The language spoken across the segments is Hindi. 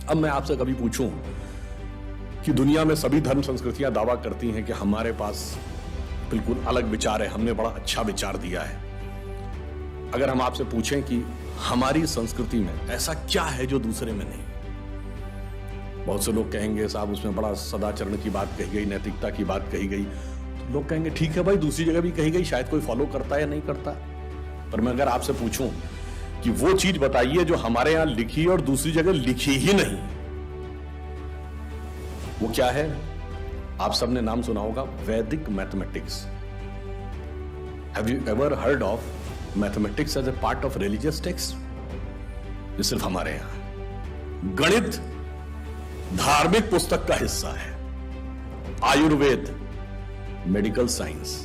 अब मैं आपसे कभी पूछूं कि दुनिया में सभी धर्म संस्कृतियां दावा करती हैं कि हमारे पास बिल्कुल अलग विचार है, हमने बड़ा अच्छा विचार दिया है। अगर हम आपसे पूछें कि हमारी संस्कृति में ऐसा क्या है जो दूसरे में नहीं, बहुत से लोग कहेंगे साहब उसमें बड़ा सदाचरण की बात कही गई, नैतिकता की बात कही गई। तो लोग कहेंगे ठीक है भाई, दूसरी जगह भी कही गई, शायद कोई फॉलो करता है या नहीं करता। पर मैं अगर आपसे पूछूं कि वो चीज बताइए जो हमारे यहां लिखी और दूसरी जगह लिखी ही नहीं, वो क्या है? आप सबने नाम सुना होगा, Vedic mathematics. Have you ever heard of mathematics as a part of religious text? ये सिर्फ हमारे यहां। गणित धार्मिक पुस्तक का हिस्सा है। Ayurveda medical science,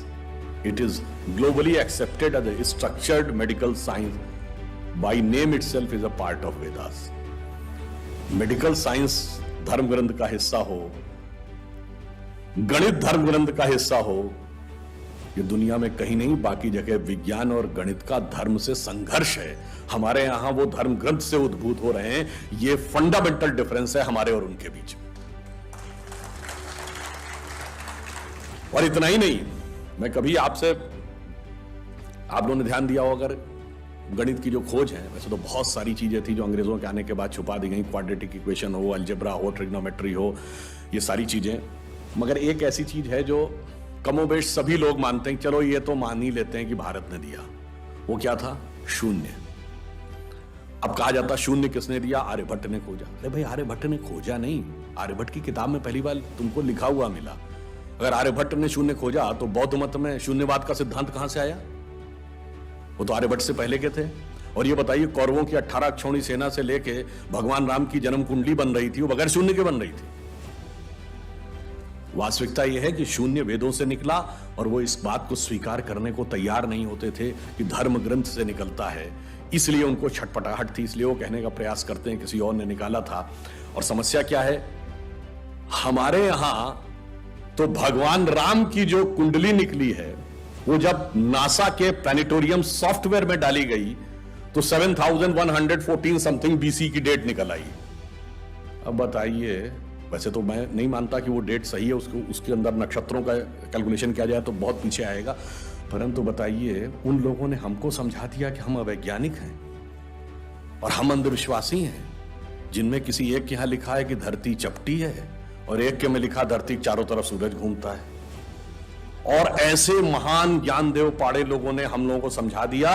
it is globally accepted as a structured medical science, by name itself is a part of Vedas. Medical science धर्म ग्रंथ का हिस्सा हो, गणित धर्म ग्रंथ का हिस्सा हो, ये दुनिया में कहीं नहीं, बाकी जगह विज्ञान और गणित का धर्म से संघर्ष है। हमारे यहां वो धर्म ग्रंथ से उद्भूत हो रहे हैं। ये फंडामेंटल डिफरेंस है हमारे और उनके बीच में। और इतना ही नहीं, मैं कभी आपसे, आप लोगों ने ध्यान दिया हो अगर, गणित की जो खोज है, वैसे तो बहुत सारी चीजें थी जो अंग्रेजों के आने के बाद छुपा दी गई, क्वाड्रेटिक इक्वेशन हो, अलजेब्रा हो, ट्रिग्नोमेट्री हो, ये सारी चीजें। मगर एक ऐसी चीज है जो कमोबेश सभी लोग मानते हैं, चलो ये तो मान ही लेते हैं कि भारत ने दिया। वो क्या था? शून्य। अब कहा जाता शून्य किसने दिया? आर्यभट्ट ने खोजा। अरे भाई, आर्यभट्ट ने खोजा नहीं, आर्यभट्ट की किताब में पहली बार तुमको लिखा हुआ मिला। अगर आर्यभट्ट ने शून्य खोजा तो बौद्ध मत में शून्यवाद का सिद्धांत कहां से आया? वो तो आर्यभट्ट से पहले के थे। और ये बताइए, कौरवों की 18 अक्षौणी सेना से लेके भगवान राम की जन्म कुंडली बन रही थी, वो बगैर शून्य के बन रही थी। वास्तविकता यह है कि शून्य वेदों से निकला और वो इस बात को स्वीकार करने को तैयार नहीं होते थे कि धर्म ग्रंथ से निकलता है। इसलिए उनको छटपटाहट थी, इसलिए वो कहने का प्रयास करते हैं किसी और ने निकाला था। और समस्या क्या है? हमारे यहां तो भगवान राम की जो कुंडली निकली है, वो जब नासा के प्लैनेटोरियम सॉफ्टवेयर में डाली गई तो 7114 समथिंग बीसी की डेट निकल आई। अब बताइए, वैसे तो मैं नहीं मानता कि वो डेट सही है, उसके अंदर नक्षत्रों का कैलकुलेशन किया जाए तो बहुत पीछे आएगा, परंतु बताइए, उन लोगों ने हमको समझा दिया कि हम अवैज्ञानिक हैं और हम अंधविश्वासी हैं, जिनमें किसी एक के यहां लिखा है कि धरती चपटी है और एक के में लिखा धरती के चारों तरफ सूरज घूमता है। और ऐसे महान ज्ञानदेव पाड़े लोगों ने हम लोगों को समझा दिया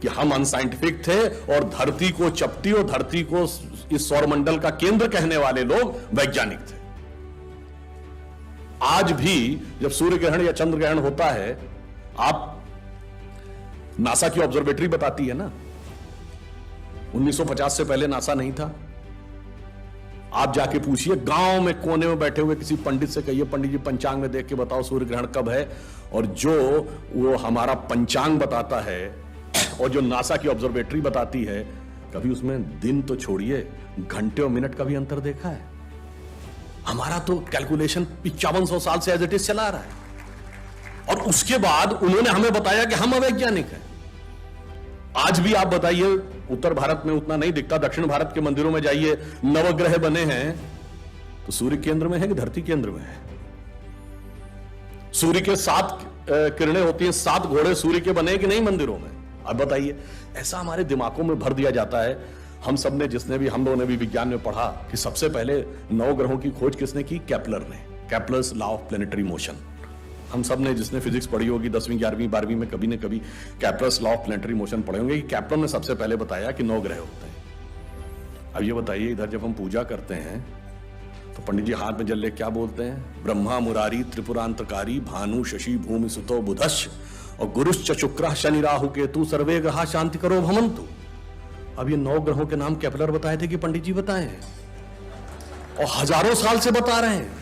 कि हम अनसाइंटिफिक थे और धरती को चपटी और धरती को इस सौरमंडल का केंद्र कहने वाले लोग वैज्ञानिक थे। आज भी जब सूर्य ग्रहण या चंद्र ग्रहण होता है, आप नासा की ऑब्जर्वेटरी बताती है ना, 1950 से पहले नासा नहीं था। आप जाके पूछिए, गांव में कोने में बैठे हुए किसी पंडित से कहिए, पंडित जी पंचांग में देख के बताओ सूर्य ग्रहण कब है, और जो वो हमारा पंचांग बताता है और जो नासा की ऑब्जर्वेटरी बताती है, कभी उसमें दिन तो छोड़िए, घंटे और मिनट का भी अंतर देखा है? हमारा तो कैलकुलेशन 5500 साल से एज इट इज चला रहा है, और उसके बाद उन्होंने हमें बताया कि हम अवैज्ञानिक हैं। आज भी आप बताइए, उत्तर भारत में उतना नहीं दिखता, दक्षिण भारत के मंदिरों में जाइए, नवग्रह बने हैं तो सूर्य केंद्र में है कि धरती केंद्र में है? सूर्य के 7 किरणें होती हैं, 7 घोड़े सूर्य के बने कि नहीं मंदिरों में? अब बताइए, ऐसा हमारे दिमागों में भर दिया जाता है। हम सब ने, हम लोगों ने भी विज्ञान में पढ़ा कि सबसे पहले 9 ग्रहों की खोज किसने की? केपलर ने। Kepler's law of planetary motion. हम सब ने, जिसने फिजिक्स पढ़ी होगी 10वीं 11वीं 12वीं में, कभी न कभी Kepler's law of planetary motion पढ़े होंगे कि केपलर ने सबसे पहले बताया कि 9 ग्रह होते हैं। अब ये बताइए, इधर जब हम पूजा करते हैं तो पंडित जी हाथ में जल ले क्या बोलते हैं? ब्रह्मा मुरारी त्रिपुरांतकारी भानु शशि भूमि सुतो बुधश्च और गुरुश्च शुक्रः शनि राहु केतु सर्वे ग्रहा शांति करो भवन्तु। अब ये 9 ग्रहों के नाम केपलर बताए थे कि पंडित जी बताए हैं, और हजारों साल से बता रहे हैं।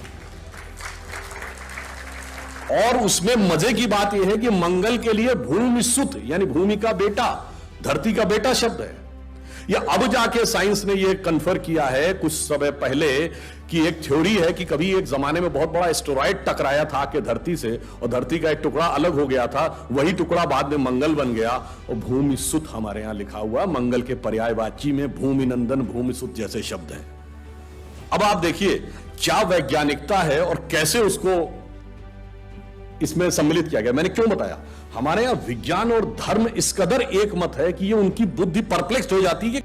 और उसमें मजे की बात यह है कि मंगल के लिए भूमि सुत, यानी भूमि का बेटा, धरती का बेटा शब्द है। या अब जाके साइंस ने यह कन्फर्म किया है कुछ समय पहले कि एक थ्योरी है कि कभी एक जमाने में बहुत बड़ा एस्टेरॉयड टकराया था कि धरती से, और धरती का एक टुकड़ा अलग हो गया था, वही टुकड़ा बाद में मंगल बन गया। और भूमि सुत हमारे यहां लिखा हुआ, मंगल के पर्यायवाची में भूमि नंदन भूमि सुत जैसे शब्द हैं। अब आप देखिए क्या वैज्ञानिकता है और कैसे उसको इसमें सम्मिलित किया गया। मैंने क्यों बताया, हमारे यहां विज्ञान और धर्म इस कदर एक मत है कि ये उनकी बुद्धि परप्लेक्स हो जाती है कि